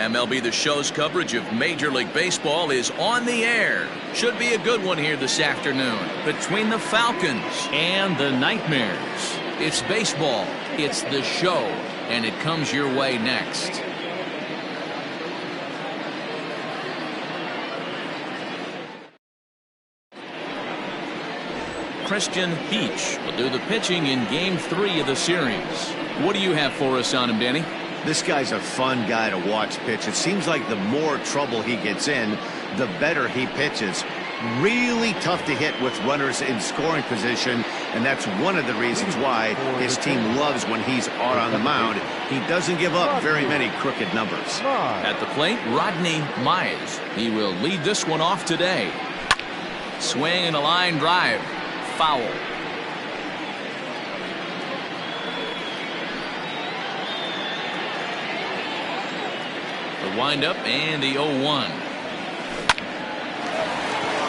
MLB The Show's coverage of Major League Baseball is on the air. Should be a good one here this afternoon between the Falcons and the Nightmares. It's baseball, it's The Show, and it comes your way next. Christian Peach will do the pitching in Game 3 of the series. What do you have for us on him, Danny? This guy's a fun guy to watch pitch. It seems like the more trouble he gets in, the better he pitches. Really tough to hit with runners in scoring position, and that's one of the reasons why his team loves when he's out on the mound. He doesn't give up very many crooked numbers. At the plate, Rodney Mize. He will lead this one off today. Swing and a line drive. Foul. The windup and the 0-1.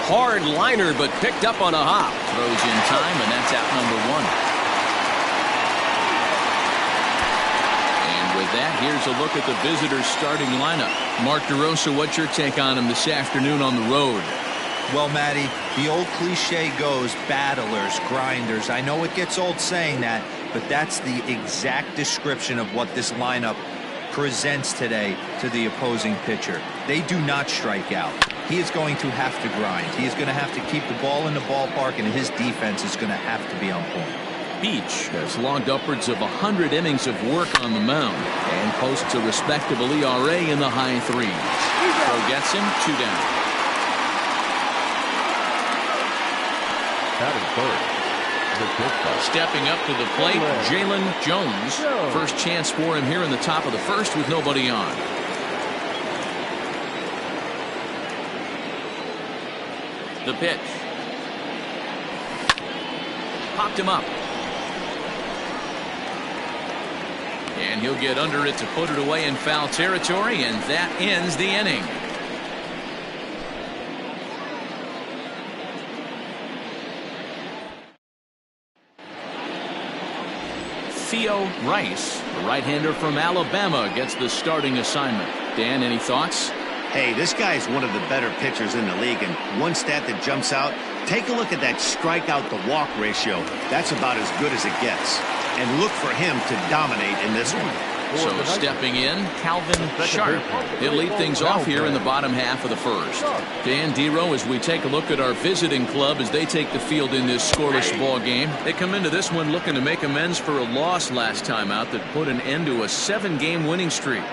Hard liner, but picked up on a hop. Throws in time, and that's out number 1. And with that, here's a look at the visitors' starting lineup. Mark DeRosa, what's your take on him this afternoon on the road? Well, Matty, the old cliche goes, battlers, grinders. I know it gets old saying that, but that's the exact description of what this lineup presents today to the opposing pitcher. They do not strike out. He is going to have to grind. He is going to have to keep the ball in the ballpark, and his defense is going to have to be on point. Peach has logged upwards of 100 innings of work on the mound and posts a respectable ERA in the high 3s. So gets him 2 down. Stepping up to the plate, Jalen Jones. First chance for him here in the top of the first with nobody on. The pitch. Popped him up. And he'll get under it to put it away in foul territory, and that ends the inning. Theo Rice, the right-hander from Alabama, gets the starting assignment. Dan, any thoughts? Hey, this guy is one of the better pitchers in the league, and one stat that jumps out, take a look at that strikeout to walk ratio. That's about as good as it gets. And look for him to dominate in this one. So stepping in, Calvin Sharp. He'll lead things off here in the bottom half of the first. Dan Dero, as we take a look at our visiting club as they take the field in this scoreless ball game. They come into this one looking to make amends for a loss last time out that put an end to a 7-game winning streak.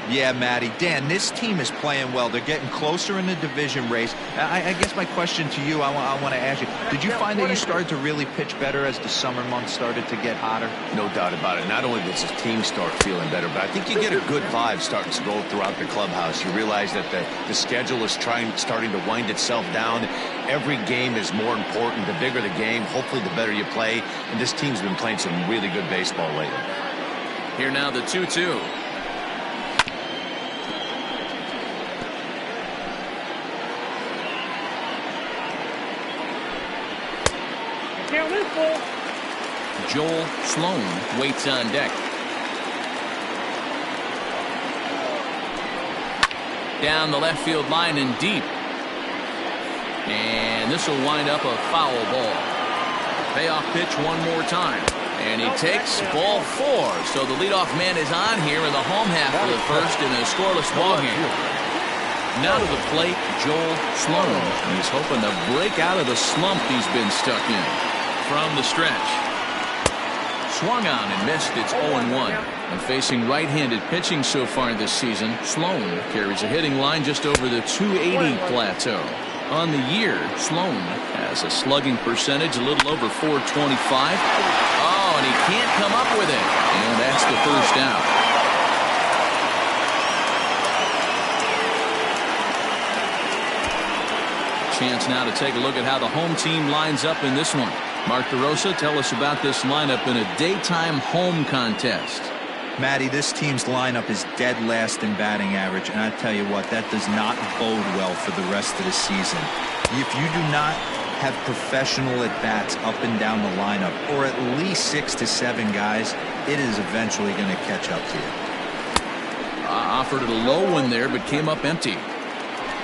Yeah, Matty. Dan, this team is playing well. They're getting closer in the division race. I guess my question to you, I want to ask you, did you find that you started to really pitch better as the summer months started to get hotter? No doubt about it. Not only does the team start feeling better, but I think you get a good vibe starting to go throughout the clubhouse. You realize that the schedule is starting to wind itself down. Every game is more important. The bigger the game, hopefully the better you play. And this team's been playing some really good baseball lately. Here now the 2-2. Joel Sloan waits on deck. Down the left field line and deep. And this will wind up a foul ball. Payoff pitch one more time. And he takes ball 4. So the leadoff man is on here in the home half of the first in a scoreless ball game. Now to the plate, Joel Sloan. He's hoping to break out of the slump he's been stuck in. From the stretch. Swung on and missed. It's 0-1. And facing right-handed pitching so far this season, Sloan carries a hitting line just over the 280 plateau. On the year, Sloan has a slugging percentage a little over 425. Oh, and he can't come up with it. And that's the first out. Chance now to take a look at how the home team lines up in this one. Mark DeRosa, tell us about this lineup in a daytime home contest. Matty, this team's lineup is dead last in batting average, and I tell you what, that does not bode well for the rest of the season. If you do not have professional at-bats up and down the lineup, or at least 6 to 7 guys, it is eventually going to catch up to you. Offered it a low one there, but came up empty.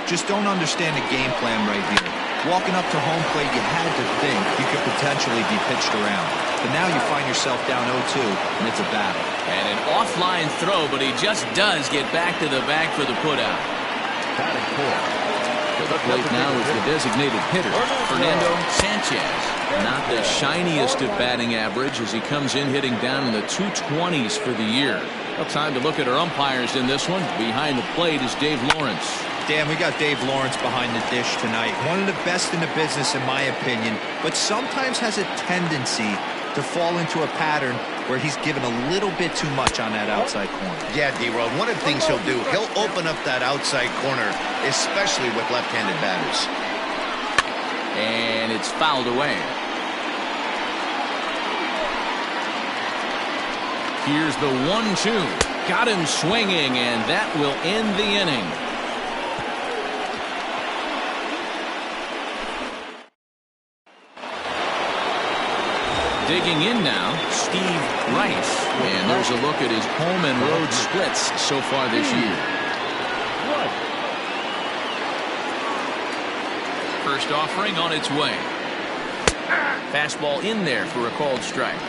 Just don't understand the game plan right here. Walking up to home plate, you had to think you could potentially be pitched around. But now you find yourself down 0-2, and it's a battle. And an offline throw, but he just does get back to the bag for the putout. To the plate now is the designated hitter, Fernando Sanchez. Not the shiniest of batting average as he comes in hitting down in the 220s for the year. Well, time to look at our umpires in this one. Behind the plate is Dave Lawrence. Dan, we got Dave Lawrence behind the dish tonight. One of the best in the business, in my opinion, but sometimes has a tendency to fall into a pattern where he's given a little bit too much on that outside corner. Yeah, D-Roll, one of the things he'll do, he'll open up that outside corner, especially with left-handed batters. And it's fouled away. Here's the 1-2. Got him swinging, and that will end the inning. Digging in now, Steve Rice. And there's a look at his home and road splits so far this year. First offering on its way. Fastball in there for a called strike.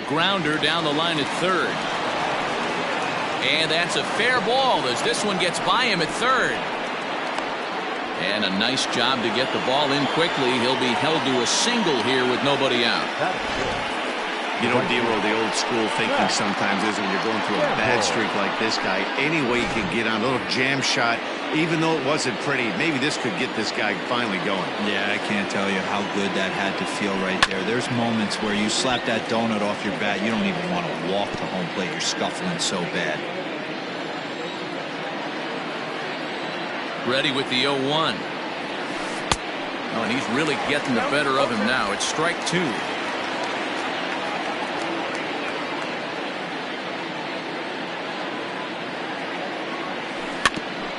Grounder down the line at third. And that's a fair ball as this one gets by him at third. And a nice job to get the ball in quickly. He'll be held to a single here with nobody out. You know, D-Roll, the old school thinking sometimes is when you're going through a bad streak like this guy, any way you can get on a little jam shot, even though it wasn't pretty, maybe this could get this guy finally going. Yeah, I can't tell you how good that had to feel right there. There's moments where you slap that donut off your bat, you don't even want to walk to home plate. You're scuffling so bad. Ready with the 0-1. Oh, and he's really getting the better of him now. It's strike two.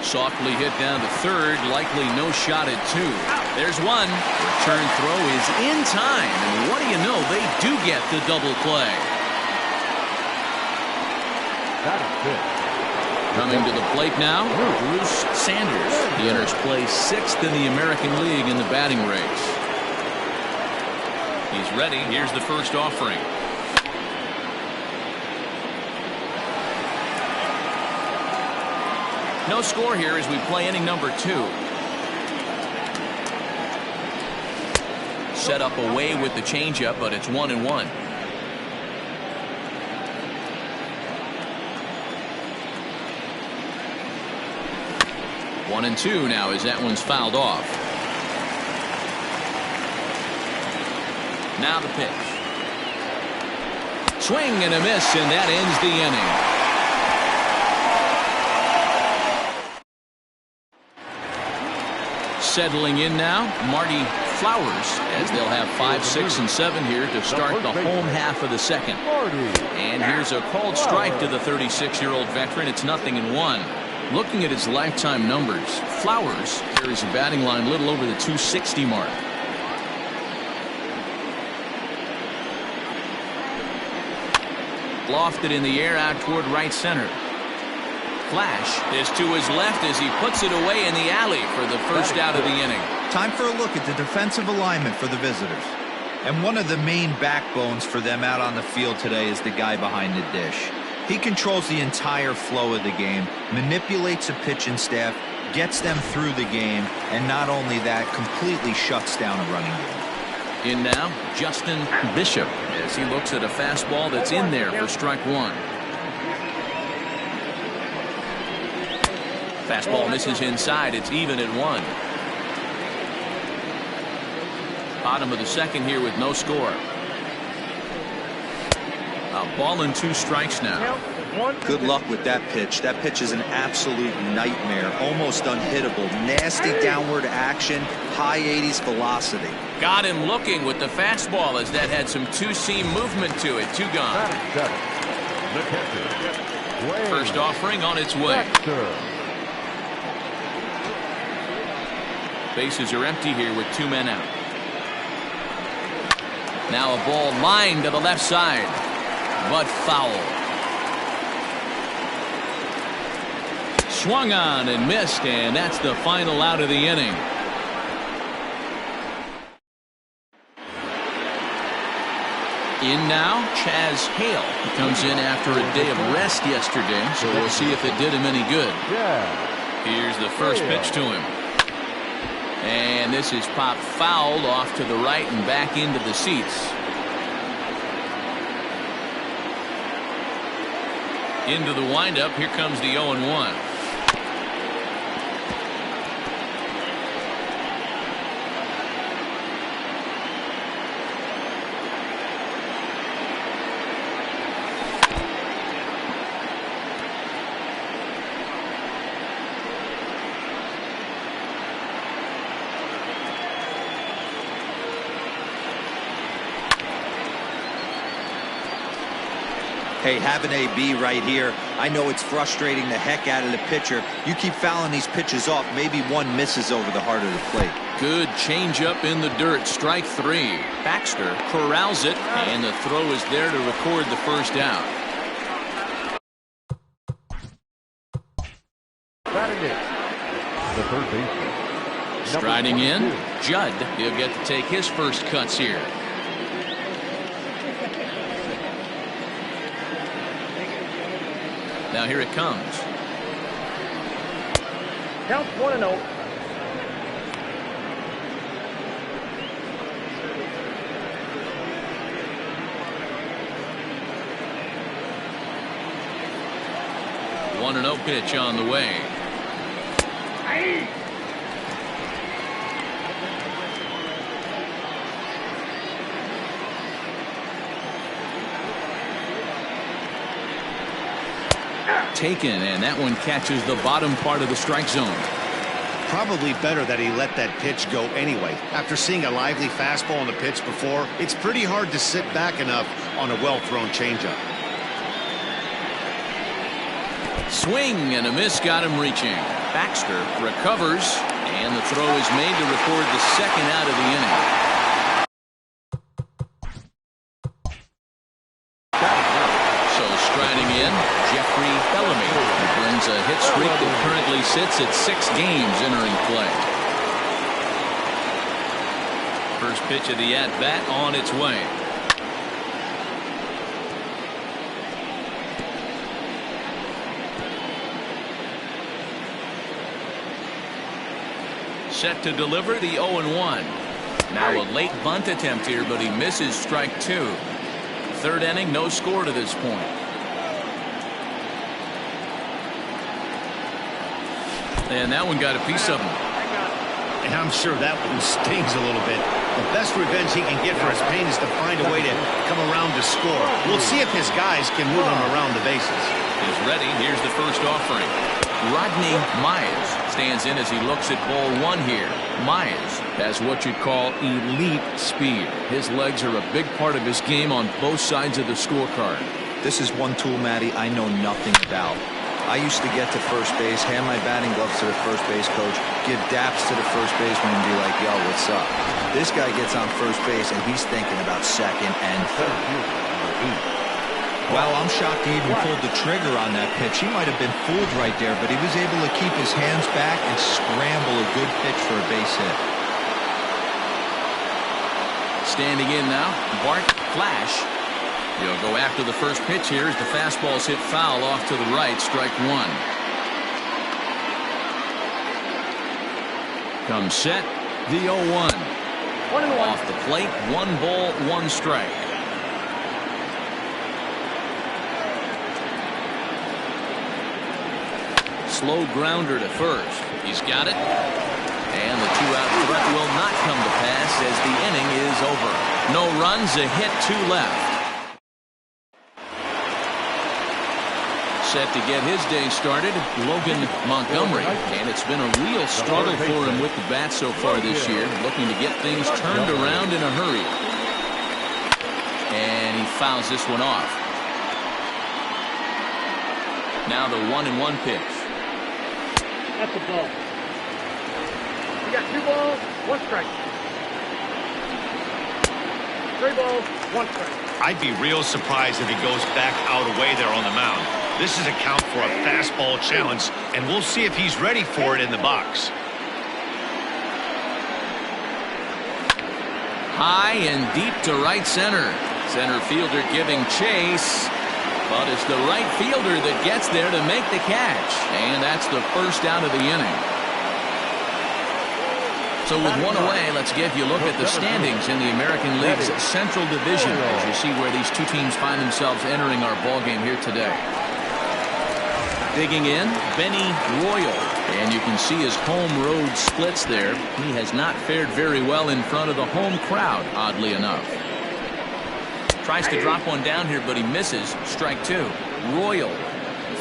Softly hit down to third, likely no shot at two. There's one. Return throw is in time, and what do you know, they do get the double play. Coming to the plate now, Bruce Sanders. He enters play sixth in the American League in the batting race. He's ready. Here's the first offering. No score here as we play inning number 2. Set up away with the changeup, but it's 1-1. 1-2 now as that one's fouled off. Now the pitch. Swing and a miss, and that ends the inning. Settling in now, Marty Flowers, as they'll have 5, 6, and 7 here to start the home half of the second. And here's a called strike to the 36-year-old veteran. It's 0-1. Looking at his lifetime numbers, Flowers carries a batting line a little over the 260 mark. Lofted in the air out toward right center. Flash is to his left as he puts it away in the alley for the first out of the inning. Time for a look at the defensive alignment for the visitors. And one of the main backbones for them out on the field today is the guy behind the dish. He controls the entire flow of the game, manipulates the pitching staff, gets them through the game, and not only that, completely shuts down a running game. In now, Justin Bishop, as he looks at a fastball that's in there for strike one. Fastball misses inside. It's even at 1. Bottom of the second here with no score. A ball and 2 strikes now. Good luck with that pitch. That pitch is an absolute nightmare. Almost unhittable. Nasty downward action. High 80s velocity. Got him looking with the fastball as that had some two-seam movement to it. 2 gone. First offering on its way. Bases are empty here with 2 men out. Now a ball lined to the left side, but foul. Swung on and missed, and that's the final out of the inning. In now, Chaz Hale. He comes in after a day of rest yesterday, so we'll see if it did him any good. Here's the first pitch to him. And this is popped foul off to the right and back into the seats. Into the windup, here comes the 0-1. Hey, have an AB right here. I know it's frustrating the heck out of the pitcher. You keep fouling these pitches off, maybe one misses over the heart of the plate. Good changeup in the dirt, strike 3. Baxter corrals it, and the throw is there to record the first out. The third baseman. Striding in, Judd. He'll get to take his first cuts here. Now here it comes. Count 1-0. One 1-0 pitch on the way. Taken, and that one catches the bottom part of the strike zone. Probably better that he let that pitch go anyway. After seeing a lively fastball on the pitch before, it's pretty hard to sit back enough on a well-thrown changeup. Swing and a miss got him reaching. Baxter recovers, and the throw is made to record the second out of the inning. So striding in, Jeffrey Bellamy, who brings a hit streak that currently sits at 6 games entering play. First pitch of the at-bat on its way. Set to deliver the 0-1. Now a late bunt attempt here, but he misses strike 2. Third inning, no score to this point. And that one got a piece of him. And I'm sure that one stings a little bit. The best revenge he can get for his pain is to find a way to come around to score. We'll see if his guys can move him around the bases. Is ready. Here's the first offering. Rodney Mize stands in as he looks at ball 1 here. Mize has what you'd call elite speed. His legs are a big part of his game on both sides of the scorecard. This is one tool, Matty, I know nothing about. I used to get to first base, hand my batting gloves to the first base coach, give daps to the first baseman and be like, yo, what's up? This guy gets on first base and he's thinking about second and third. Well, I'm shocked he even pulled the trigger on that pitch. He might have been fooled right there, but he was able to keep his hands back and scramble a good pitch for a base hit. Standing in now, Bart Flash. He'll go after the first pitch here as the fastball's hit foul off to the right, strike 1. Comes set, the 0-1. Off the plate, 1 ball, 1 strike. Slow grounder to first. He's got it. And the 2-out threat will not come to pass as the inning is over. No runs, a hit, 2 left. Set to get his day started, Logan Montgomery. And it's been a real struggle for him with the bat so far this year. Looking to get things turned around in a hurry. And he fouls this one off. Now the 1-1 pitch. That's a ball. You got 2 balls, 1 strike. 3 balls, 1 strike. I'd be real surprised if he goes back out away there on the mound. This is a count for a fastball challenge, and we'll see if he's ready for it in the box. High and deep to right center. Center fielder giving chase. But it's the right fielder that gets there to make the catch. And that's the first out of the inning. So with one away, let's give you a look at the standings in the American League's Central Division as you see where these two teams find themselves entering our ballgame here today. Digging in, Benny Royal. And you can see his home-road splits there. He has not fared very well in front of the home crowd, oddly enough. Tries to drop one down here, but he misses. Strike 2. Royal,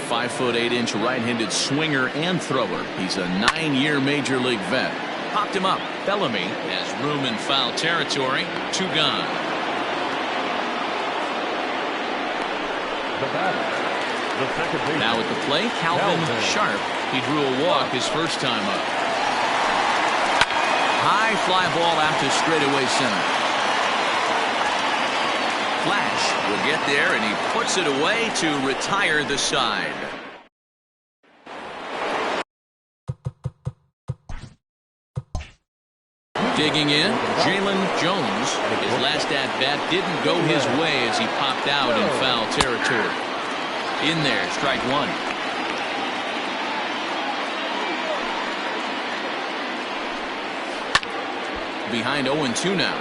5'8" right-handed swinger and thrower. He's a 9-year Major League vet. Popped him up. Bellamy has room in foul territory. 2 gone. The batter, the second baseman. Now at the plate, Calvin Sharp. He drew a walk his first time up. High fly ball out to straightaway center. Flash will get there, and he puts it away to retire the side. Digging in, Jalen Jones. His last at-bat didn't go his way as he popped out in foul territory. In there, strike 1. Behind 0-2 now.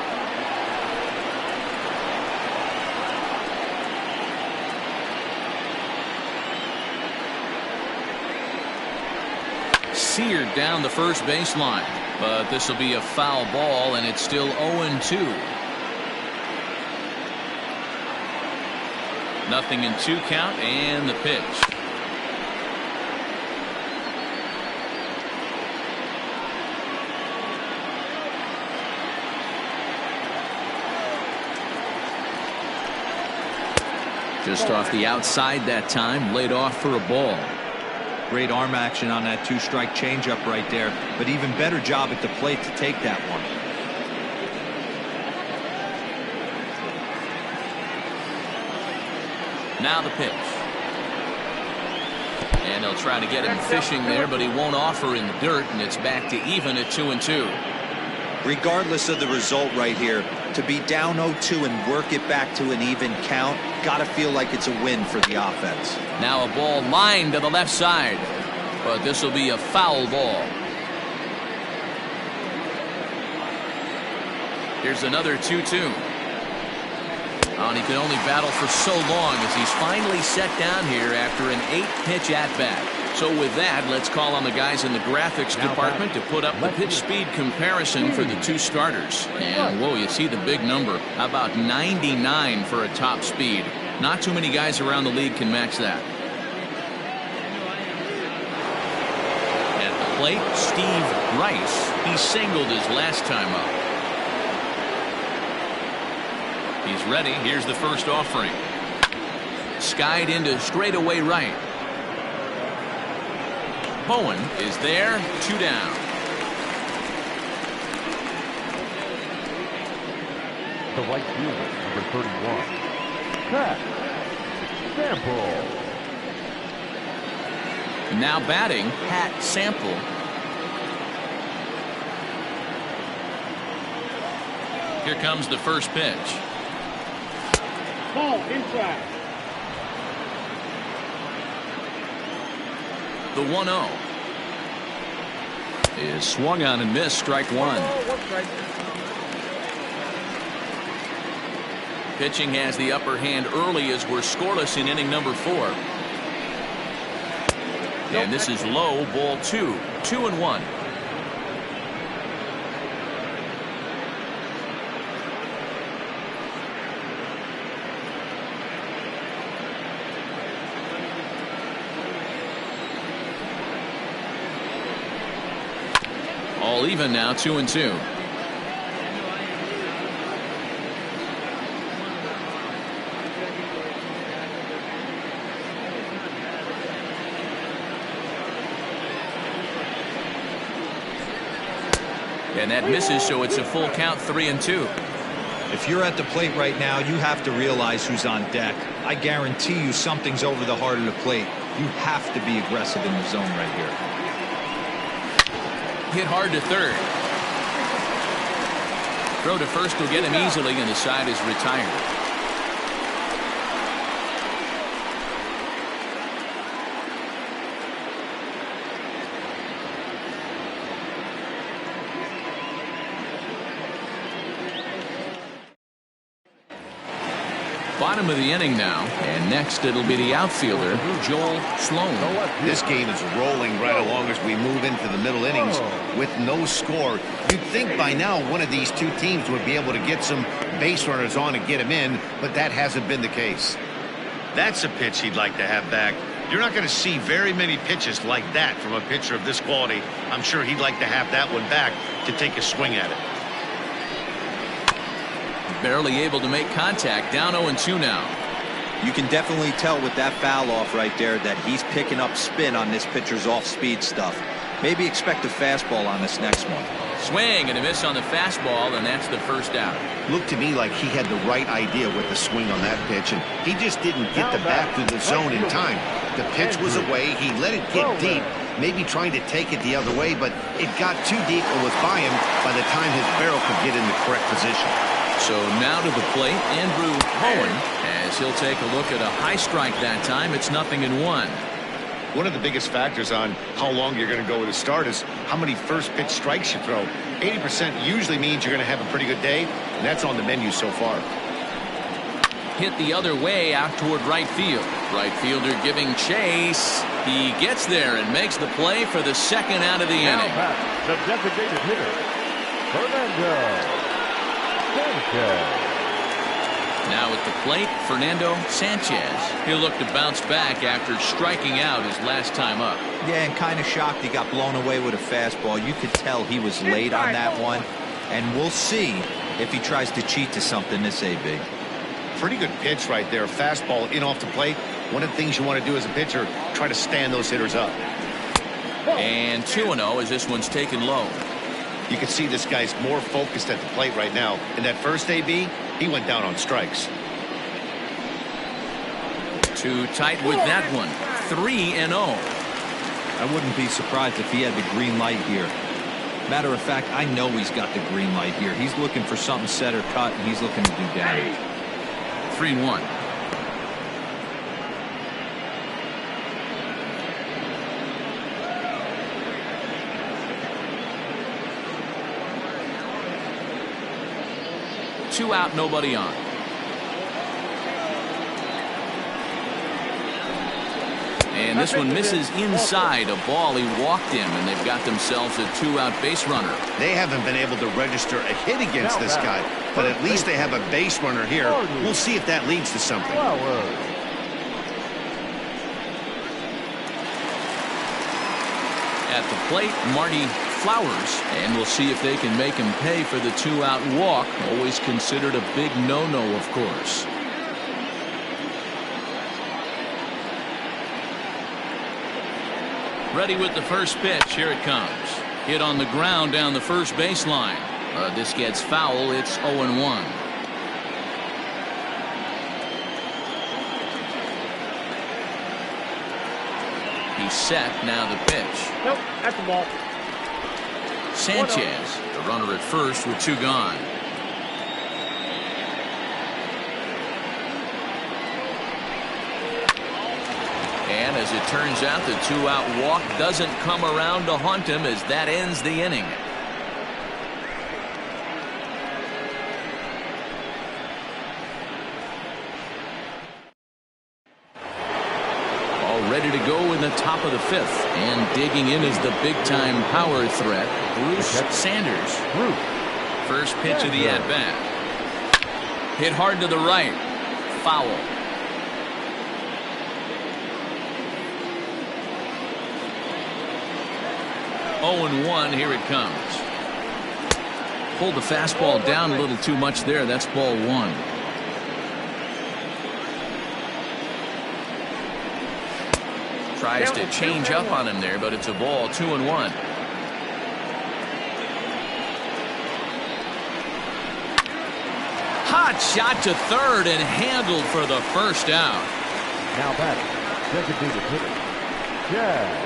Seared down the first baseline, but this will be a foul ball, and it's still 0-2. Nothing in 2 count, and the pitch. Just off the outside that time, laid off for a ball. Great arm action on that 2-strike changeup right there, but even better job at the plate to take that one. Now the pitch. And they'll try to get him fishing there, but he won't offer in the dirt, and it's back to even at 2-2. Regardless of the result right here, to be down 0-2 and work it back to an even count, gotta feel like it's a win for the offense. Now a ball lined to the left side, but this will be a foul ball. Here's another 2-2. And he can only battle for so long as he's finally set down here after an 8-pitch at-bat. So with that, let's call on the guys in the graphics department to put up the pitch speed comparison for the 2 starters. And whoa, you see the big number, about 99 for a top speed. Not too many guys around the league can match that. At the plate, Steve Rice. He singled his last time up. He's ready. Here's the first offering. Skied into straightaway right. Bowen is there, 2 down. The right fielder, number 31. Pat Sample. Now batting, Pat Sample. Here comes the first pitch. Ball inside. The 1-0 is swung on and missed. Strike 1. Pitching has the upper hand early as we're scoreless in inning number 4. And this is low, ball 2. 2-1. All even now, 2-2. And that misses, so it's a full count, 3-2. If you're at the plate right now, you have to realize who's on deck. I guarantee you something's over the heart of the plate. You have to be aggressive in the zone right here. Hit hard to third. Throw to first will get him easily, and the side is retired. Bottom of the inning now, and next it'll be the outfielder, Joel Sloan. This game is rolling right along as we move into the middle innings with no score. You'd think by now one of these two teams would be able to get some base runners on and get them in, but that hasn't been the case. That's a pitch he'd like to have back. You're not going to see very many pitches like that from a pitcher of this quality. I'm sure he'd like to have that one back to take a swing at it. Barely able to make contact. Down 0-2 now. You can definitely tell with that foul off right there that he's picking up spin on this pitcher's off-speed stuff. Maybe expect a fastball on this next one. Swing and a miss on the fastball, and that's the first out. Looked to me like he had the right idea with the swing on that pitch, and he just didn't get the bat through the zone in time. The pitch was away. He let it get deep, maybe trying to take it the other way, but it got too deep and was by him by the time his barrel could get in the correct position. So now to the plate, Andrew Bowen, as he'll take a look at a high strike that time. It's 0-1. One of the biggest factors on how long you're going to go with a start is how many first pitch strikes you throw. 80% usually means you're going to have a pretty good day, and that's on the menu so far. Hit the other way out toward right field. Right fielder giving chase. He gets there and makes the play for the second out of the inning. The designated hitter, Fernando. Now at the plate, Fernando Sanchez. He'll look to bounce back after striking out his last time up. Yeah, and kind of shocked he got blown away with a fastball. You could tell he was late on that one, and we'll see if he tries to cheat to something this AB. Pretty good pitch right there. Fastball in off the plate. One of the things you want to do as a pitcher, try to stand those hitters up. And 2-0 as this one's taken low. You can see this guy's more focused at the plate right now. In that first AB, he went down on strikes. Too tight with that one. 3-0. I wouldn't be surprised if he had the green light here. Matter of fact, I know he's got the green light here. He's looking for something set or cut, and he's looking to do damage. 3-1. Two out, nobody on. And this one misses inside a ball. He walked him, and they've got themselves a two-out base runner. They haven't been able to register a hit against this guy, but at least they have a base runner here. We'll see if that leads to something. At the plate, Marty Flowers, and we'll see if they can make him pay for the two-out walk. Always considered a big no-no, of course. Ready with the first pitch. Here it comes. Hit on the ground down the first baseline. This gets foul. It's 0-1. He's set. Now the pitch. Nope, that's the ball. Sanchez, the runner at first with two gone. And as it turns out, the two-out walk doesn't come around to haunt him as that ends the inning. Ready to go in the top of the fifth, and digging in is the big-time power threat, Bruce Sanders. First pitch of the at-bat. Hit hard to the right. Foul. Oh, 0-1. Here it comes. Pulled the fastball down a little too much there. That's ball one. Tries to change up on him there, but it's a ball. 2-1. shot to third and handled for the first out. Now batting, designated hitter, Chaz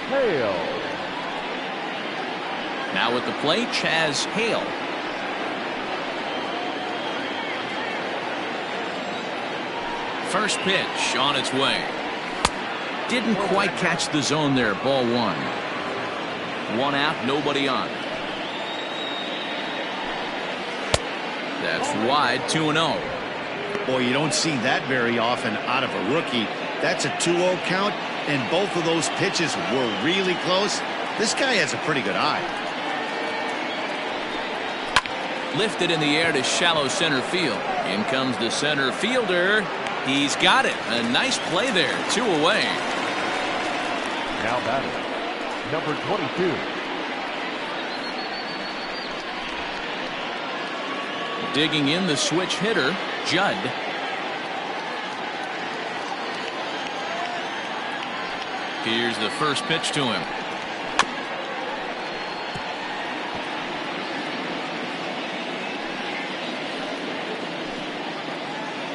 Hale. Now at the plate, Chaz Hale. First pitch on its way. Didn't quite catch the zone there. Ball one. One out, nobody on. That's wide, 2-0. Boy, you don't see that very often out of a rookie. That's a 2-0 count, and both of those pitches were really close. This guy has a pretty good eye. Lifted in the air to shallow center field. In comes the center fielder. He's got it. A nice play there. 2 away. Now batting, number 22. Digging in the switch hitter, Judd. Here's the first pitch to him.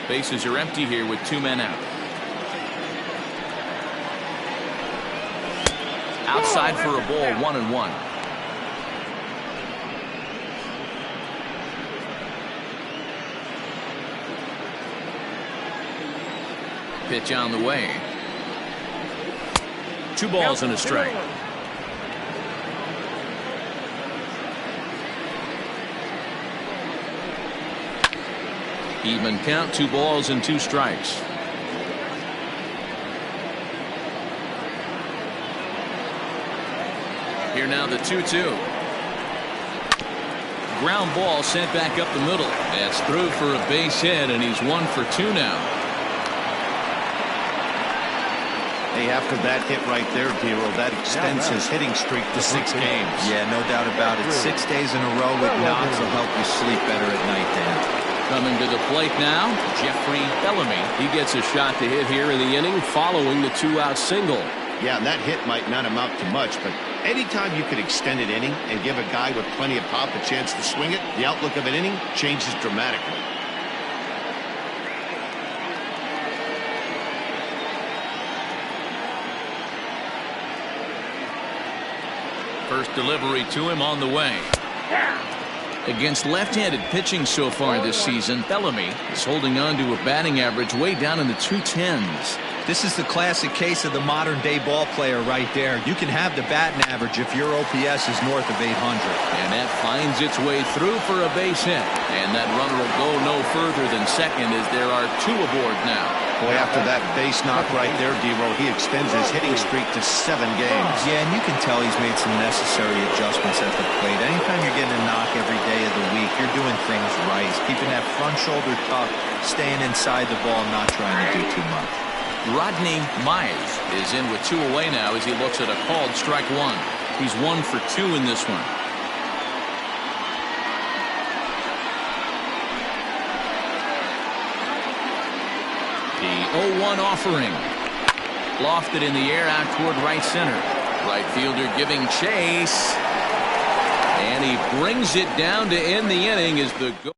Bases are empty here with 2 men out. Outside for a ball, 1-1. Pitch on the way. 2 balls and a strike. Even count, 2 balls and 2 strikes. Here now the 2-2. Ground ball sent back up the middle. That's through for a base hit, and he's 1 for 2 now. Hey, after that hit right there, Dero, that extends his hitting streak to 6 games. Yeah, no doubt about it. 6 days in a row with knocks will help you sleep better at night, Dan. Coming to the plate now, Jeffrey Bellamy. He gets a shot to hit here in the inning following the 2-out single. Yeah, that hit might not amount to much, but anytime you could extend an inning and give a guy with plenty of pop a chance to swing it, the outlook of an inning changes dramatically. First delivery to him on the way. Against left-handed pitching so far this season, Bellamy is holding on to a batting average way down in the 210s. This is the classic case of the modern-day ball player right there. You can have the batting average if your OPS is north of 800. And that finds its way through for a base hit. And that runner will go no further than second as there are 2 aboard now. Boy, after that base knock right there, Dero, he extends his hitting streak to 7 games. Yeah, and you can tell he's made some necessary adjustments at the plate. Anytime you're getting a knock every day of the week, you're doing things right. Keeping that front shoulder tucked, staying inside the ball, not trying to do too much. Rodney Mize is in with 2 away now as he looks at a called strike 1. He's 1 for 2 in this one. The 0-1 offering. Lofted in the air out toward right center. Right fielder giving chase. And he brings it down to end the inning as the go.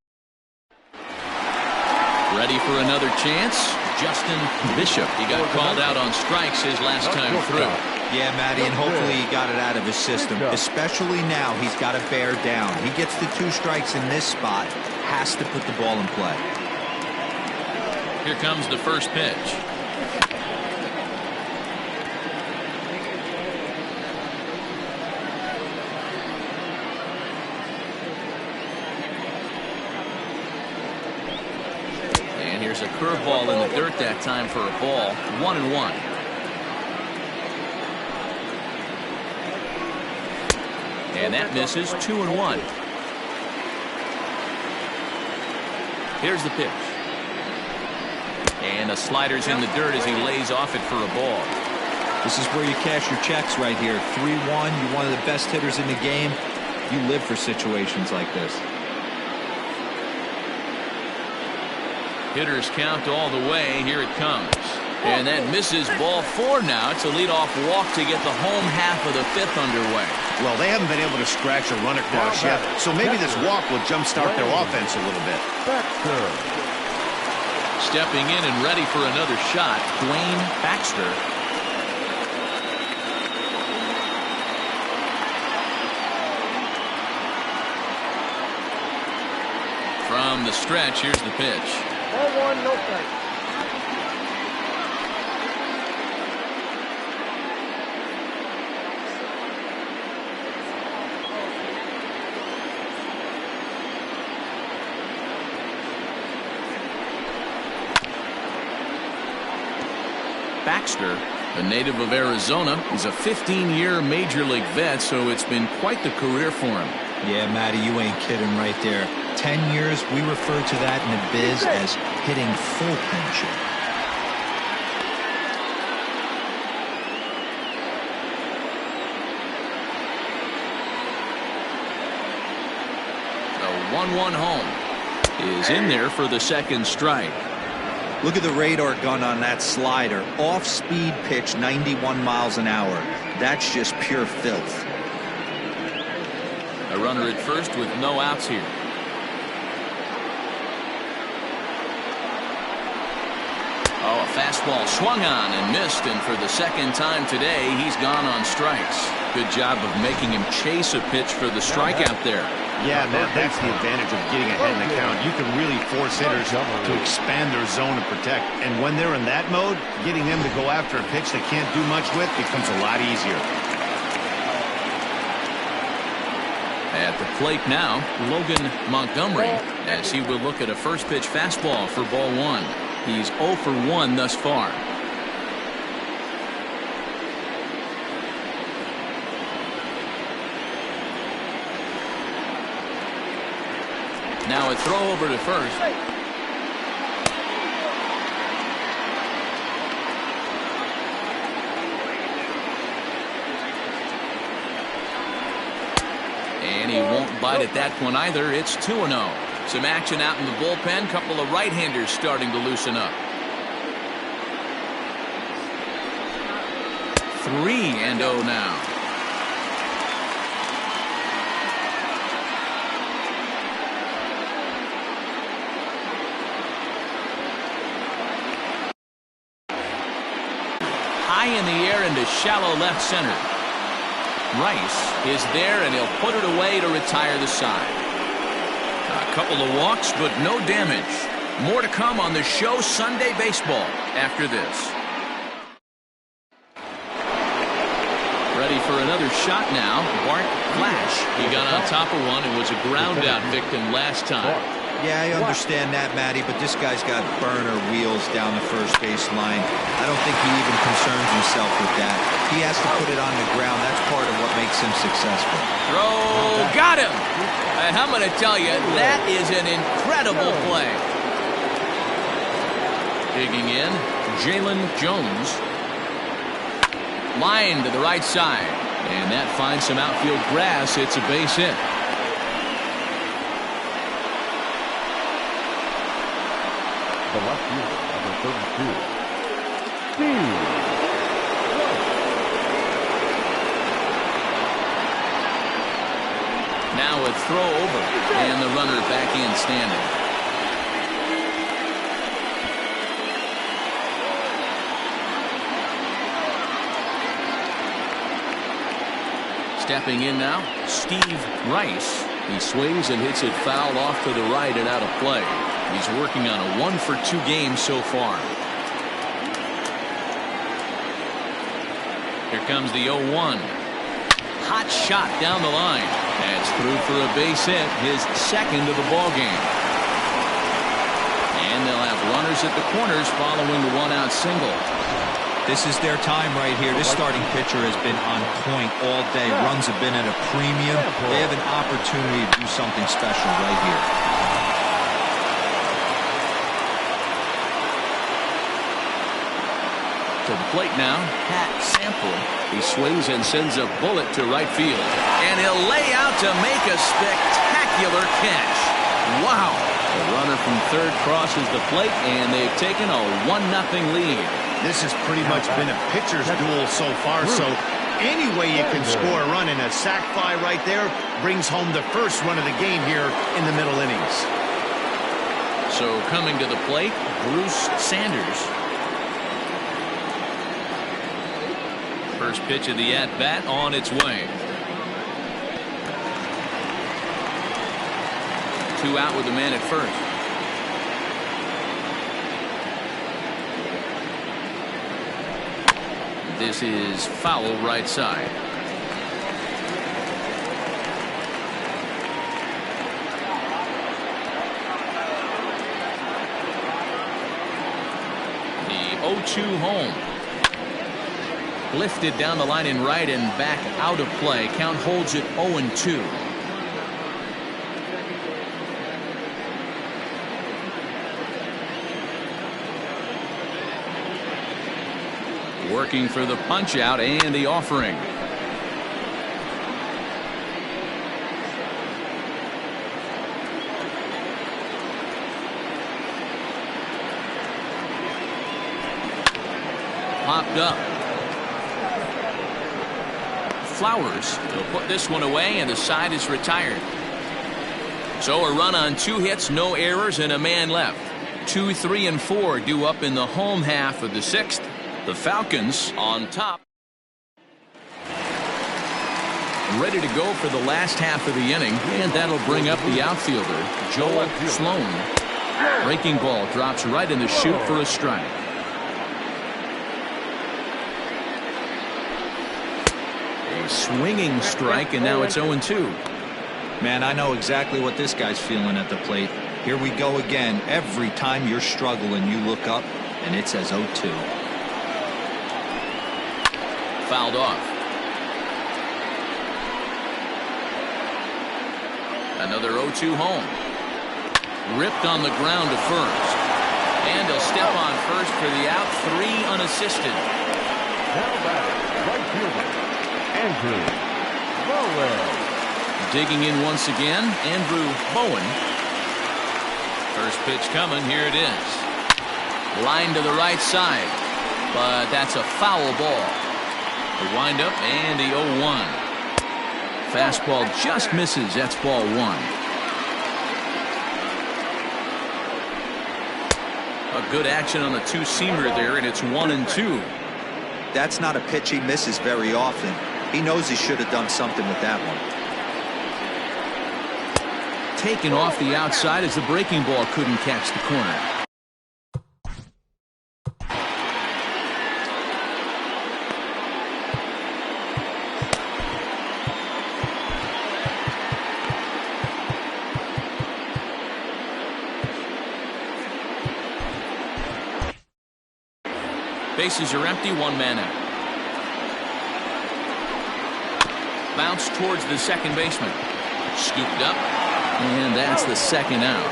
Ready for another chance? Justin Bishop. He got called out on strikes his last time through. Yeah, Matty, and hopefully he got it out of his system. Especially now, he's got to bear down. He gets the 2 strikes in this spot. Has to put the ball in play. Here comes the first pitch. And here's a curveball in the dirt that time for a ball. 1-1. And that misses. 2-1. Here's the pitch. And a slider's in the dirt as he lays off it for a ball. This is where you cash your checks right here. 3-1. You're one of the best hitters in the game. You live for situations like this. Hitters count all the way. Here it comes. And that misses ball 4 now. It's a leadoff walk to get the home half of the 5th underway. Well, they haven't been able to scratch a run across yet, so maybe this walk will jumpstart their offense a little bit. Stepping in and ready for another shot, Dwayne Baxter. From the stretch, here's the pitch. 0-1, no strike. Baxter, a native of Arizona, is a 15-year major league vet, so it's been quite the career for him. Yeah, Matty, you ain't kidding right there. 10 years, we refer to that in the biz as hitting full pension. The 1-1 home is in there for the second strike. Look at the radar gun on that slider. Off-speed pitch, 91 miles an hour. That's just pure filth. A runner at first with no outs here. Oh, a fastball swung on and missed, and for the second time today, he's gone on strikes. Good job of making him chase a pitch for the strikeout there. Yeah, Matt, that's the advantage of getting ahead in the count. You can really force hitters to expand their zone and protect. And when they're in that mode, getting them to go after a pitch they can't do much with becomes a lot easier. At the plate now, Logan Montgomery, as he will look at a first pitch fastball for ball 1. He's 0 for 1 thus far. Now a throw over to first. And he won't bite at that one either. It's 2-0. Some action out in the bullpen. Couple of right-handers starting to loosen up. 3-0 now. High in the air into shallow left center. Rice is there, and he'll put it away to retire the side. A couple of walks, but no damage. More to come on the show Sunday Baseball after this. Ready for another shot now. Bart Flash. He got on top of one and was a ground out victim last time. Yeah, I understand that, Matty, but this guy's got burner wheels down the first base line. I don't think he even concerns himself with that. He has to put it on the ground. That's part of what makes him successful. Throw, got him! And I'm going to tell you, that is an incredible play. Digging in, Jalen Jones. Line to the right side. And that finds some outfield grass. It's a base hit. The left fielder, number 32, Steve. Now a throw over, and the runner back in standing. Stepping in now, Steve Rice. He swings and hits it foul off to the right and out of play. He's working on a 1-for-2 game so far. Here comes the 0-1. Hot shot down the line. That's through for a base hit, his second of the ball game. And they'll have runners at the corners following the one-out single. This is their time right here. This starting pitcher has been on point all day. Runs have been at a premium. They have an opportunity to do something special right here. To the plate now, Pat Sample. He swings and sends a bullet to right field. And he'll lay out to make a spectacular catch. Wow. The runner from third crosses the plate, and they've taken a 1-0 lead. This has pretty much been a pitcher's duel so far, so any way you can score a run, and a sac fly right there brings home the first run of the game here in the middle innings. So coming to the plate, Bruce Sanders. First pitch of the at-bat on its way. 2 out with the man at first. This is foul right side. The 0-2 home. Lifted down the line in right and back out of play. Count holds it 0-2. Working for the punch out and the offering. Popped up. Flowers will put this one away, and the side is retired. So a run on 2 hits, no errors, and a man left. 2, 3, and 4 due up in the home half of the 6th. The Falcons on top. Ready to go for the last half of the inning, and that'll bring up the outfielder, Joel Sloan. Breaking ball drops right in the chute for a strike. A swinging strike, and now it's 0-2. Man, I know exactly what this guy's feeling at the plate. Here we go again. Every time you're struggling, you look up, and it says 0-2. Fouled off. Another 0-2 home. Ripped on the ground to first. And he'll step on first for the out. 3 unassisted. Now batting, right fielder, Andrew Bowen. Digging in once again, Andrew Bowen. First pitch coming. Here it is. Line to the right side. But that's a foul ball. The windup and the 0-1. Fastball just misses. That's ball 1. A good action on the 2-seamer there, and it's 1-2. That's not a pitch he misses very often. He knows he should have done something with that one. Taken off the outside as the breaking ball couldn't catch the corner. Bases are empty, 1 man out. Bounce towards the second baseman. Scooped up, and that's the 2nd out.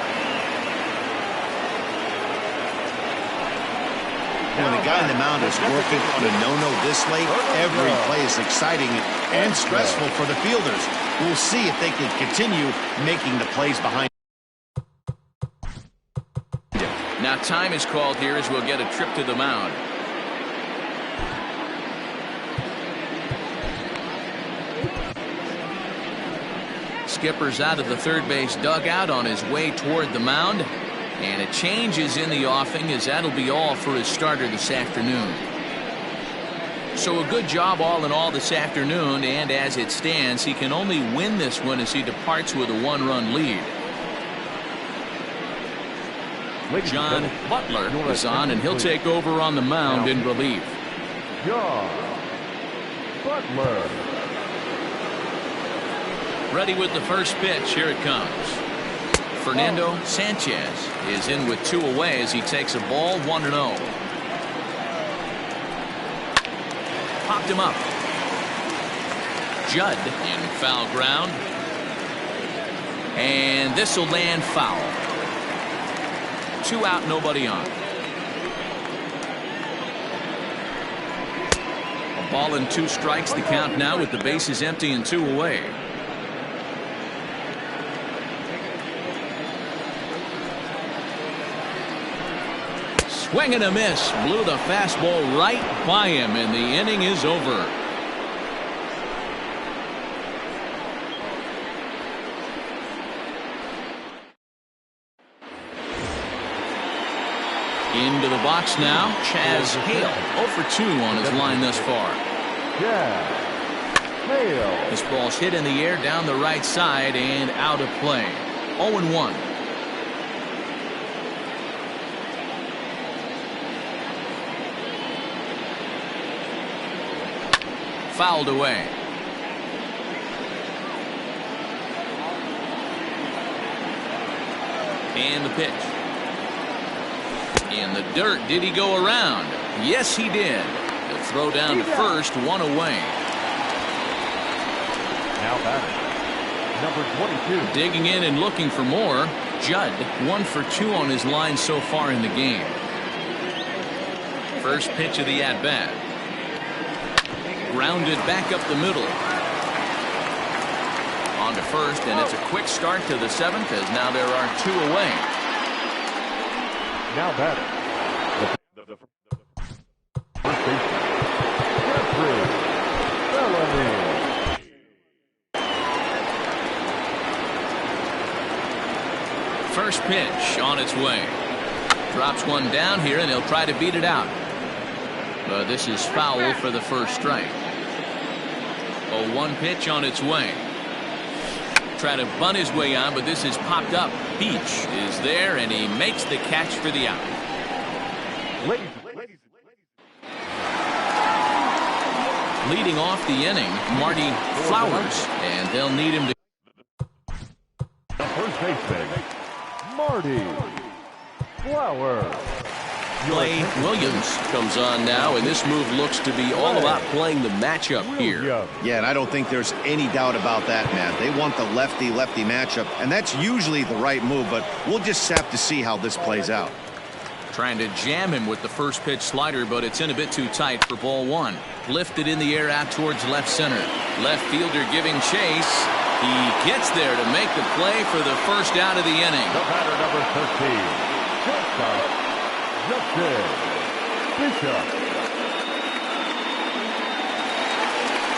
When the guy on the mound is working on a no-no this late, every play is exciting and stressful for the fielders. We'll see if they can continue making the plays behind. Now time is called here as we'll get a trip to the mound. Skipper's out of the third base dugout on his way toward the mound, and a change is in the offing, as that'll be all for his starter this afternoon. So a good job all in all this afternoon, and as it stands, he can only win this one as he departs with a 1-run lead. John Butler is on, and he'll take over on the mound in relief. John Butler. Ready with the first pitch. Here it comes. Fernando Sanchez is in with 2 away as he takes a ball 1-0. Popped him up. Judd in foul ground. And this will land foul. 2 out, nobody on. A ball and 2 strikes, the count now with the bases empty and 2 away. swing and a miss. Blew the fastball right by him, and the inning is over. Into the box now, Chaz Hale. 0 for 2 on his line thus far. Hale. This ball's hit in the air down the right side and out of play. 0-1. Fouled away. And the pitch. In the dirt. Did he go around? Yes, he did. The throw down to first, 1 away. Now batting, number 22. Digging in and looking for more. Judd, 1 for 2 on his line so far in the game. First pitch of the at-bat. Grounded back up the middle. On to first, and it's a quick start to the 7th, as now there are 2 away. Now batting, the first baseman, Jeffrey Bellamy. First pitch on its way. Drops one down here, and he'll try to beat it out. But this is foul for the first strike. 0-1 pitch on its way. Try to bunt his way on, but this is popped up. Beach is there, and he makes the catch for the out. Leading off the inning, Marty Flowers, and they'll need him to. The first baseman, Marty Flowers. Clay Williams comes on now, and this move looks to be all about playing the matchup here. Yeah, and I don't think there's any doubt about that, man. They want the lefty-lefty matchup, and that's usually the right move, but we'll just have to see how this plays out. Trying to jam him with the first pitch slider, but it's in a bit too tight for ball 1. Lifted in the air out towards left center. Left fielder giving chase. He gets there to make the play for the first out of the inning. The batter, number 13, shortstop, Justin Bishop.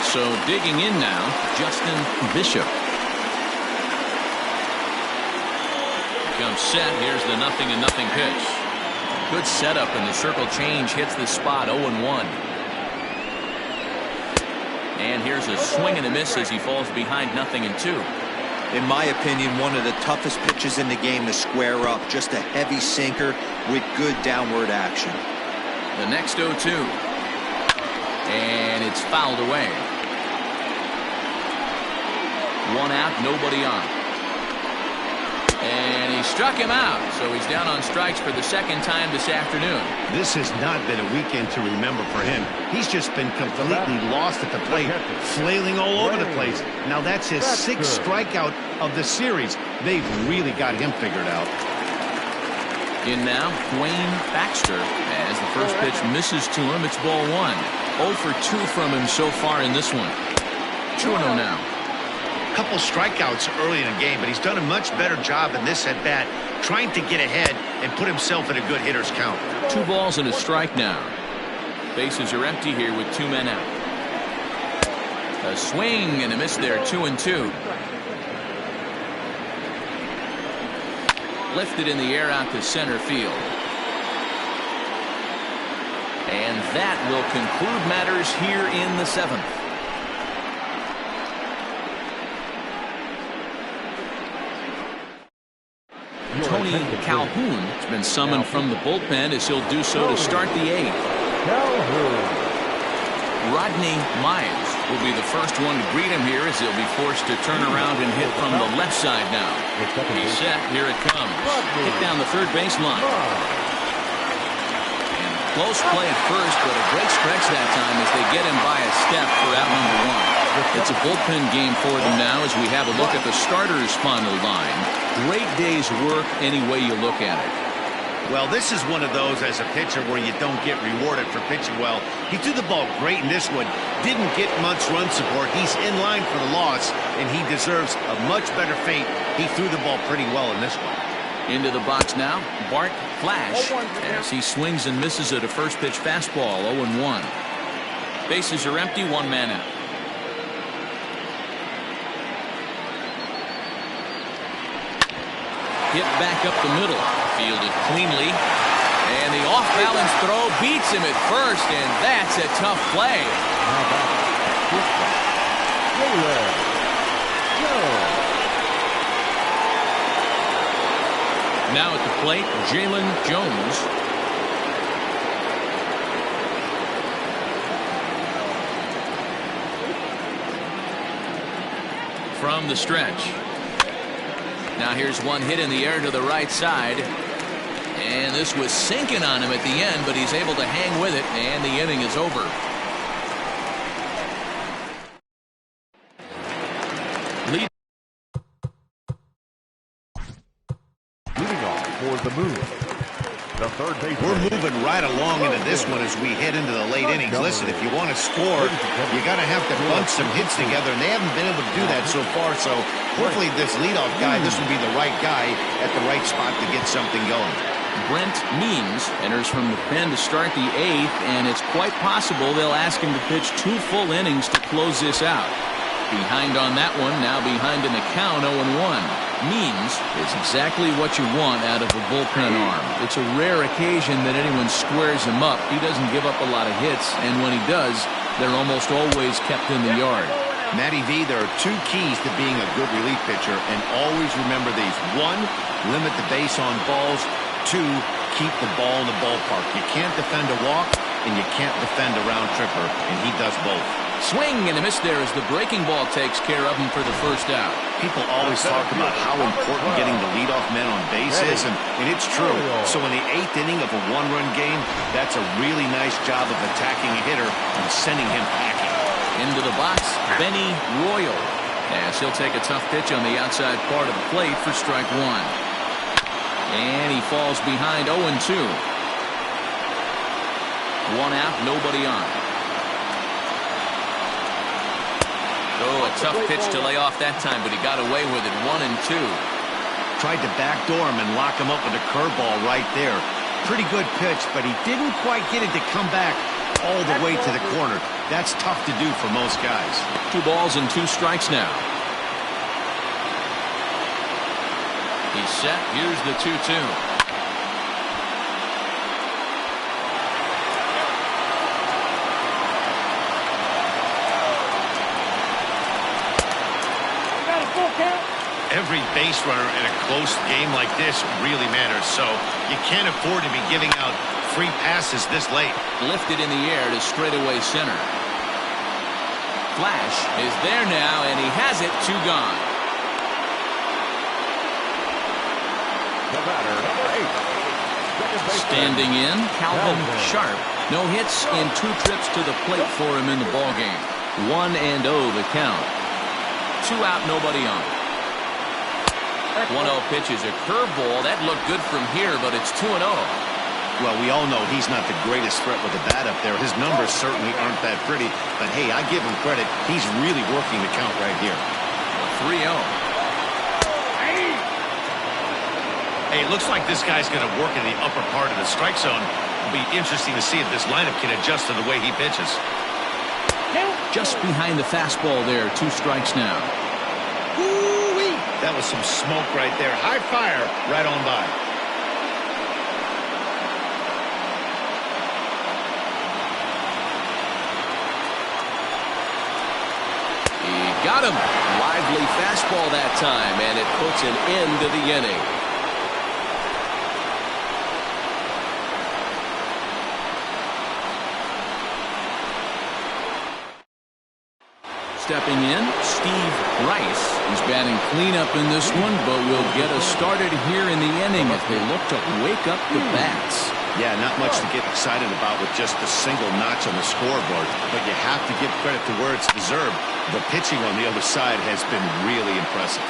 So digging in now, Justin Bishop. Comes set. Here's the 0-0 pitch. Good setup, and the circle change hits the spot. 0-1. And here's a swing and a miss as he falls behind 0-2. In my opinion, one of the toughest pitches in the game to square up. Just a heavy sinker with good downward action. The next 0-2. And it's fouled away. 1 out, nobody on. And he struck him out, so he's down on strikes for the second time this afternoon. This has not been a weekend to remember for him. He's just been completely lost at the plate, flailing all over the place. Now that's his 6th strikeout of the series. They've really got him figured out. In now, Wayne Baxter, as the first pitch misses to him. It's ball 1. 0 for 2 from him so far in this one. 2-0 now. Couple strikeouts early in the game, but he's done a much better job in this at-bat, trying to get ahead and put himself in a good hitter's count. 2 balls and a strike now. Bases are empty here with 2 men out. A swing and a miss there. 2-2. Lifted in the air out to center field. And that will conclude matters here in the 7th. Tony Calhoun has been summoned from the bullpen, as he'll do so to start the 8th. Rodney Mize will be the first one to greet him here, as he'll be forced to turn around and hit from the left side now. He's set. Here it comes. Hit down the third baseline. And close play at first, but a great stretch that time as they get him by a step for out number 1. It's a bullpen game for them now as we have a look at the starters' final line. Great day's work any way you look at it. Well, this is one of those as a pitcher where you don't get rewarded for pitching well. He threw the ball great in this one. Didn't get much run support. He's in line for the loss, and he deserves a much better fate. He threw the ball pretty well in this one. Into the box now, Bart Flash, as he swings and misses at a first pitch fastball, 0-1. Bases are empty, one man out. Hit back up the middle, fielded cleanly, and the off-balance throw beats him at first, and that's a tough play. How about Now at the plate, Jalen Jones. From the stretch. Now here's one hit in the air to the right side. And this was sinking on him at the end, but he's able to hang with it, and the inning is over. Leading off for the move. The third base. We're moving right along into this one as we head into the late innings. Listen, if you want to score, you got to have to bunch some hits together, and they haven't been able to do that so far. So hopefully this leadoff guy, this will be the right guy at the right spot to get something going. Brent Means enters from the pen to start the 8th, and it's quite possible they'll ask him to pitch 2 full innings to close this out. Behind on that one, now behind in the count, 0-1. Means is exactly what you want out of a bullpen arm. It's a rare occasion that anyone squares him up. He doesn't give up a lot of hits, and when he does, they're almost always kept in the yard. Matty V, there are 2 keys to being a good relief pitcher, and always remember these. 1, limit the base on balls. 2, keep the ball in the ballpark. You can't defend a walk, and you can't defend a round tripper, and he does both. Swing and a miss there as the breaking ball takes care of him for the first out. People always talk about how important getting the leadoff man on base is, and it's true. So in the 8th inning of a 1-run game, that's a really nice job of attacking a hitter and sending him packing. Into the box, Benny Royal, as he'll take a tough pitch on the outside part of the plate for strike 1. And he falls behind 0-2. 1 out, nobody on. Oh, a tough pitch to lay off that time, but he got away with it. 1-2. Tried to backdoor him and lock him up with a curveball right there. Pretty good pitch, but he didn't quite get it to come back all the way to the corner. That's tough to do for most guys. 2 balls and 2 strikes now. He's set. Here's the 2-2. Every base runner in a close game like this really matters, so you can't afford to be giving out free passes this late. Lifted in the air to straightaway center. Flash is there now, and he has it. 2 gone. The batter, number 8. Standing in, Calvin Sharp. No hits in 2 trips to the plate for him in the ballgame. 1-0 the count. 2 out, nobody on. 1-0 pitch is a curveball. That looked good from here, but it's 2-0. Well, we all know he's not the greatest threat with the bat up there. His numbers certainly aren't that pretty, but hey, I give him credit. He's really working the count right here. 3-0. Hey, it looks like this guy's going to work in the upper part of the strike zone. It'll be interesting to see if this lineup can adjust to the way he pitches. Just behind the fastball there. 2 strikes now. Woo-wee! That was some smoke right there. High fire right on by. He got him. Lively fastball that time, and it puts an end to the inning. Stepping in, Steve Rice. He's batting cleanup in this one, but will get us started here in the inning as they look to wake up the bats. Yeah, not much to get excited about with just a single notch on the scoreboard, but you have to give credit to where it's deserved. The pitching on the other side has been really impressive.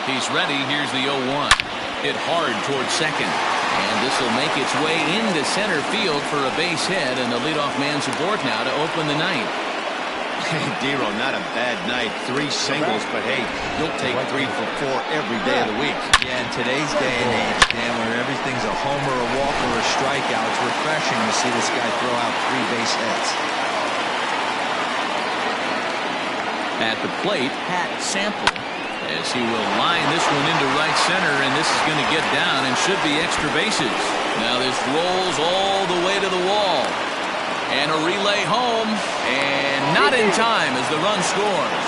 He's ready. Here's the 0-1. Hit hard towards second. And this will make its way into center field for a base hit, and the leadoff man's aboard now to open the ninth. Dero, not a bad night. 3 singles, but hey, you'll take 3 for 4 every day of the week. Yeah, in today's day and age, Dan, where everything's a homer, a walk, or a strikeout, it's refreshing to see this guy throw out 3 base hits. At the plate, Pat Sample, as he will line this one into right center, and this is going to get down and should be extra bases. Now this rolls all the way to the wall. And a relay home, and not in time as the run scores.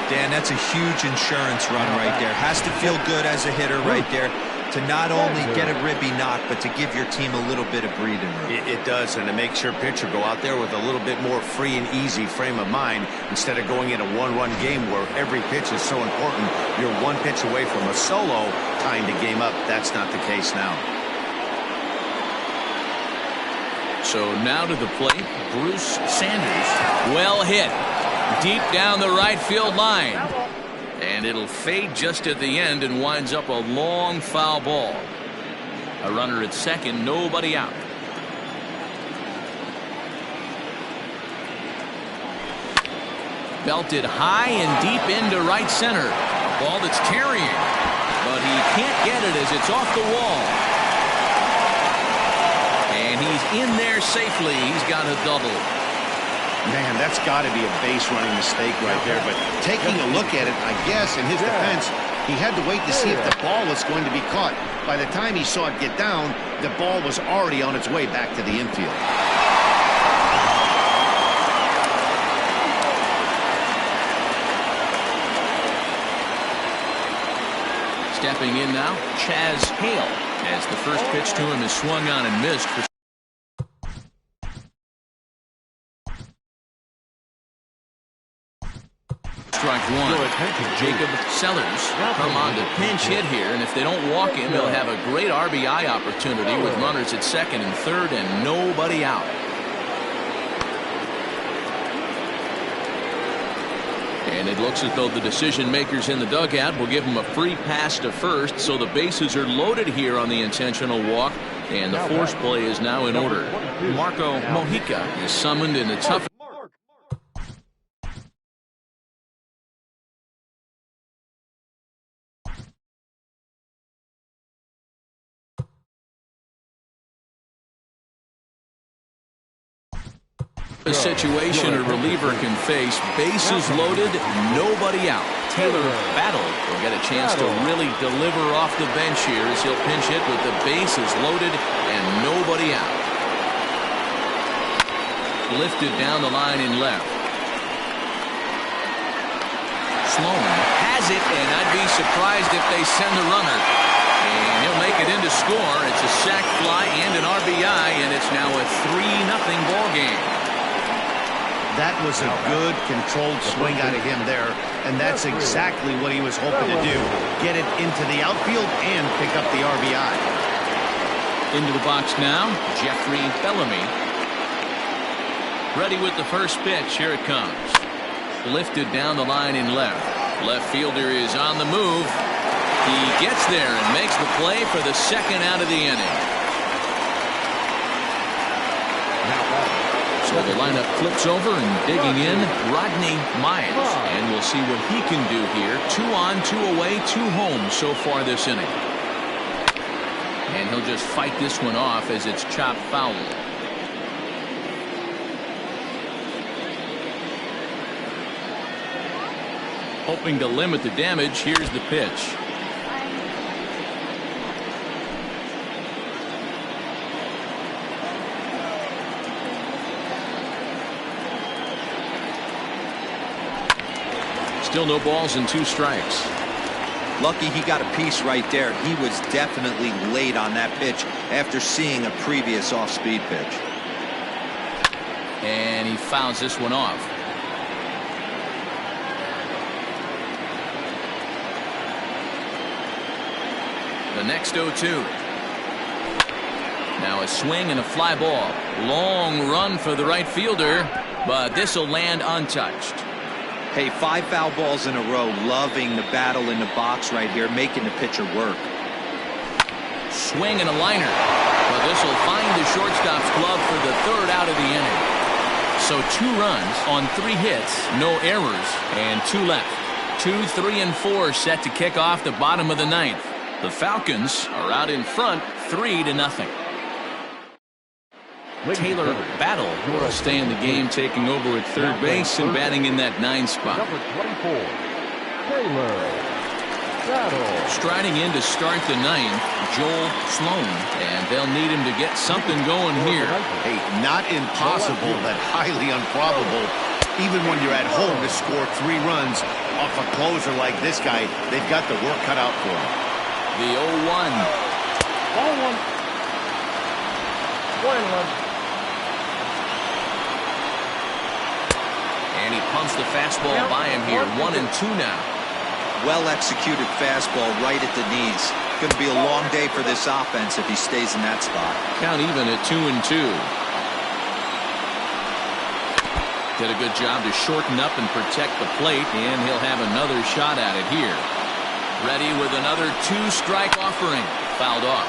Dan, that's a huge insurance run right there. Has to feel good as a hitter right there to not only get a ribby knock, but to give your team a little bit of breathing room. It does, and it makes your pitcher go out there with a little bit more free and easy frame of mind instead of going in a one-run game where every pitch is so important. You're 1 pitch away from a solo tying the game up. That's not the case now. So now to the plate, Bruce Sanders. Well hit. Deep down the right field line. And it'll fade just at the end and winds up a long foul ball. A runner at second, nobody out. Belted high and deep into right center. A ball that's carrying. But he can't get it as it's off the wall. And he's in there safely. He's got a double. Man, that's got to be a base running mistake right there. But taking a look at it, I guess, in his defense, he had to wait to see if the ball was going to be caught. By the time he saw it get down, the ball was already on its way back to the infield. Stepping in now, Chaz Hale, as the first pitch to him is swung on and missed. Strike one. Jacob Sellers come on to pinch hit here, and if they don't walk him, they'll have a great RBI opportunity with runners at second and third and nobody out. And it looks as though the decision makers in the dugout will give him a free pass to first, so the bases are loaded here on the intentional walk, and the force play is now in order. Marco Mojica is summoned in the tough situation a reliever can face. Bases loaded, nobody out. Taylor Battle will get a chance to really deliver off the bench here as he'll pinch hit with the bases loaded and nobody out. Lifted down the line in left. Sloan has it, and I'd be surprised if they send the runner. And he'll make it into score. It's a sac fly and an RBI, and it's now a 3-0 ball game. That was a good, controlled swing out of him there, and that's exactly what he was hoping to do. Get it into the outfield and pick up the RBI. Into the box now, Jeffrey Bellamy. Ready with the first pitch. Here it comes. Lifted down the line in left. Left fielder is on the move. He gets there and makes the play for the second out of the inning. So the lineup flips over and digging in, Rodney Myers. And we'll see what he can do here. 2 on, 2 away, 2 home so far this inning. And he'll just fight this one off as it's chopped foul. Hoping to limit the damage, here's the pitch. Still no balls and 2 strikes. Lucky he got a piece right there. He was definitely late on that pitch after seeing a previous off-speed pitch. And he fouls this one off. The next 0-2. Now a swing and a fly ball. Long run for the right fielder, but this will land untouched. Hey, 5 foul balls in a row. Loving the battle in the box right here, making the pitcher work. Swing and a liner. But this will find the shortstop's glove for the third out of the inning. So 2 runs on 3 hits, no errors, and 2 left. 2, 3, and 4 set to kick off the bottom of the 9th. The Falcons are out in front 3-0. Taylor Battle will stay in the game, taking over at third base and batting in that 9 spot. Number 24, Taylor Battle. Striding in to start the 9th, Joel Sloan, and they'll need him to get something going here. Hey, not impossible, but highly improbable. Even when you're at home to score 3 runs off a closer like this guy, they've got the work cut out for him. The 0-1. Ball 1. 1-1. And he pumps the fastball by him here. 1-2 now. Well-executed fastball right at the knees. Going to be a long day for this offense if he stays in that spot. Count even at 2-2. Did a good job to shorten up and protect the plate, and he'll have another shot at it here. Ready with another 2-strike offering. Fouled off.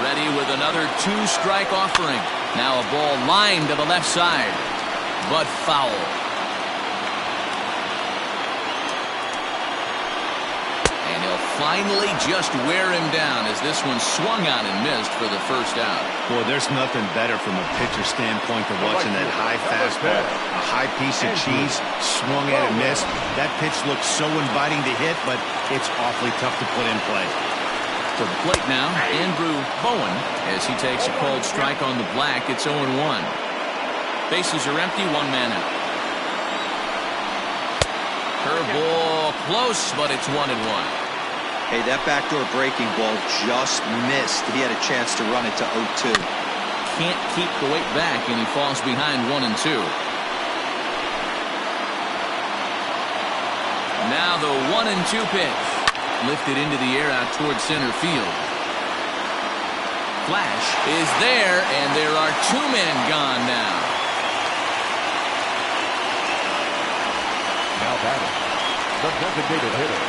Ready with another 2-strike offering. Now a ball lined to the left side, but foul. And he'll finally just wear him down as this one swung on and missed for the first out. Boy, there's nothing better from a pitcher standpoint than watching that high fastball, a high piece of cheese, swung at and missed. That pitch looks so inviting to hit, but it's awfully tough to put in play. To the plate now, Andrew Bowen, as he takes a called strike on the black. It's 0-1. Bases are empty, 1 man out. Curveball close, but it's 1-1. Hey, that backdoor breaking ball just missed. He had a chance to run it to 0-2. Can't keep the weight back, and he falls behind 1-2. Now the 1-2 pitch. Lifted into the air out towards center field. Flash is there, and there are 2 men gone now. Now batting, the designated hitter,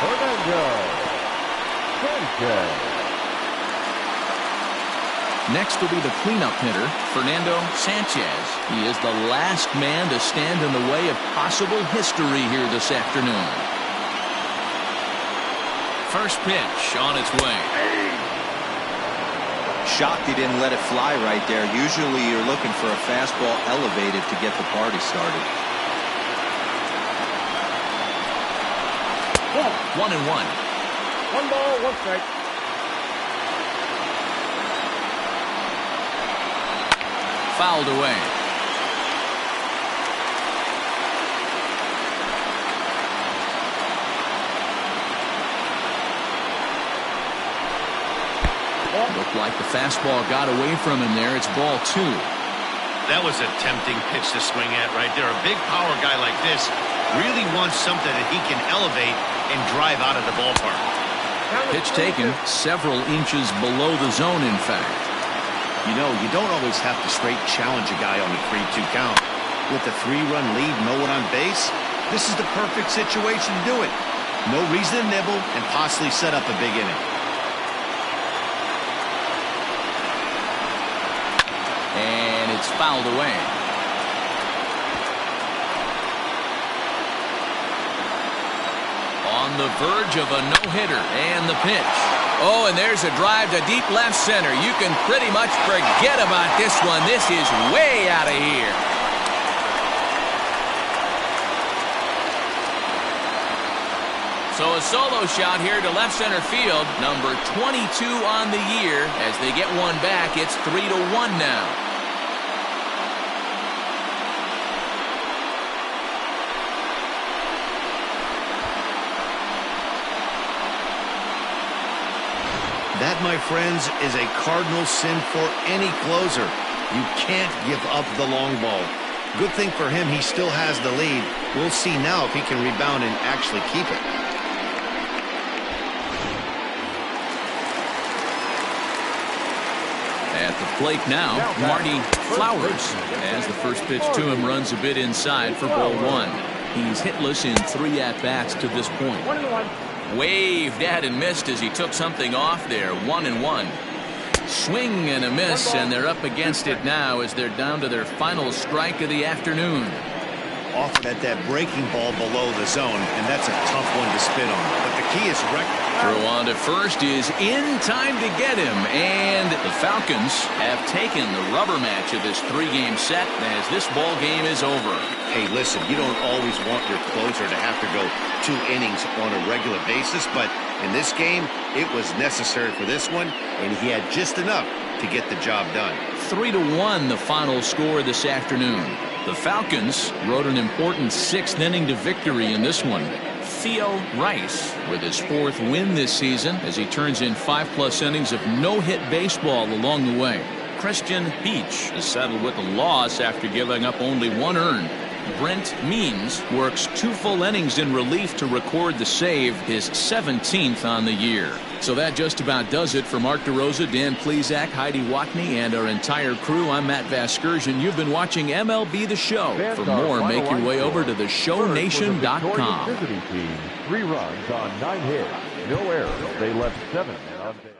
Fernando Sanchez. Next will be the cleanup hitter, Fernando Sanchez. He is the last man to stand in the way of possible history here this afternoon. First pitch on its way. Shocked he didn't let it fly right there. Usually you're looking for a fastball elevated to get the party started. 1-1. 1 ball, 1 strike. Fouled away. Looked like the fastball got away from him there. It's ball 2. That was a tempting pitch to swing at right there. A big power guy like this really wants something that he can elevate and drive out of the ballpark. Pitch taken several inches below the zone, in fact. You know, you don't always have to straight challenge a guy on a 3-2 count. With a 3-run lead, no one on base, this is the perfect situation to do it. No reason to nibble and possibly set up a big inning. And it's fouled away. On the verge of a no-hitter, and the pitch. Oh, and there's a drive to deep left center. You can pretty much forget about this one. This is way out of here. So a solo shot here to left center field. Number 22 on the year. As they get one back, it's 3-1 now. That, my friends, is a cardinal sin for any closer. You can't give up the long ball. Good thing for him, he still has the lead. We'll see now if he can rebound and actually keep it. At the plate now, Marty Flowers, as the first pitch to him runs a bit inside for ball 1. He's hitless in 3 at-bats to this point. 1-1. Waved at and missed as he took something off there. 1-1. Swing and a miss, and they're up against it now as they're down to their final strike of the afternoon. Offered at that breaking ball below the zone, and that's a tough one to spit on. But the key is throw on to first is in time to get him, and the Falcons have taken the rubber match of this 3-game set as this ball game is over. Hey, listen, you don't always want your closer to have to go 2 innings on a regular basis, but in this game, it was necessary for this one, and he had just enough to get the job done. 3-1 the final score this afternoon. The Falcons rode an important 6th inning to victory in this one. Theo Rice with his 4th win this season as he turns in 5+ innings of no-hit baseball along the way. Christian Beach is settled with a loss after giving up only 1 earned. Brent Means works 2 full innings in relief to record the save, his 17th on the year. So that just about does it for Mark DeRosa, Dan Plesac, Heidi Watney, and our entire crew. I'm Matt Vasgersian. You've been watching MLB The Show. For more, make your way over to theshownation.com. 3 runs on 9 hits, no errors. They left 7 men on base.